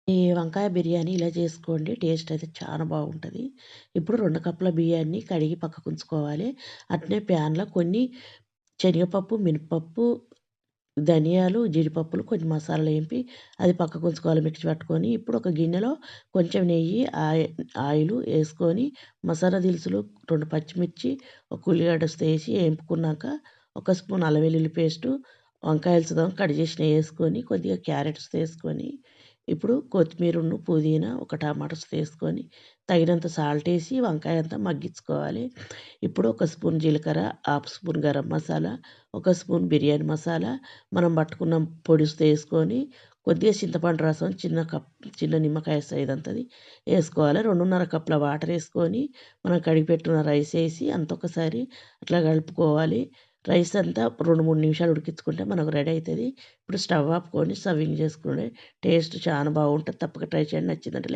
ఈ వంకాయ బిర్యానీ ఇలా చేసుకోండి. టేస్ట్ అయితే చాలా బాగుంటది. ఇప్పుడు 2 కప్పుల బియ్యాన్ని కడిగి పక్కకుంచుకోవాలి. అట్నే ప్యాన్‌లో కొన్ని శనగపప్పు, మినపప్పు, ధనియాలు, జీడిపప్పులు కొన్ని మసాలాలు ఏంపి అది పక్కకుంచుకోవాలి మిక్సీ పట్టుకొని. ఇప్పుడు ఒక గిన్నెలో కొంచెం నెయ్యి, ఆయిలు ఏసుకొని మసాలా దినుసులు, 2 పచ్చిమిర్చి, ఒక ఉల్లిగడ్డ ఏసి ఏంపుకున్నాక ఒక స్పూన్ అల్లం వెల్లుల్లి పేస్టు, వంకాయలు సగం కట్ చేసినయి ఏసుకొని కొద్దిగా క్యారెట్స్ ఏసుకొని ఇప్పుడు కొత్తిమీరను, పుదీనా, ఒక టమాటాస్ ఏసుకొని తగినంత సాల్ట్ ఏసి వంకాయ అంతా మగ్గించుకోవాలి. ఇప్పుడు ఒక స్పూన్ జీలకర్ర, హాఫ్ స్పూన్ గరం మసాలా, ఒక స్పూన్ బిర్యానీ మసాలా, మనం పట్టుకున్న పొడుసు ఏసుకొని కొద్దిగా చింతపండు రసం చిన్న నిమ్మకాయ సైజంతది ఏసుకోవాలి. 2:30 కప్పుల వాటర్ ఏసుకొని మనం కడిగి పెట్టుకున్న రైస్ ఏసి అంతా ఒకసారి అట్లా కలుపుకోవాలి. రైస్ అంతా 2, 3 నిమిషాలు ఉడికించుకుంటే మనకు రెడీ అయితది. ఇప్పుడు స్టవ్ ఆపుకొని సర్వింగ్ చేసుకునే టేస్ట్ చాలా బాగుంటది. తప్పక ట్రై చేయండి. నచ్చిందంటే లైక్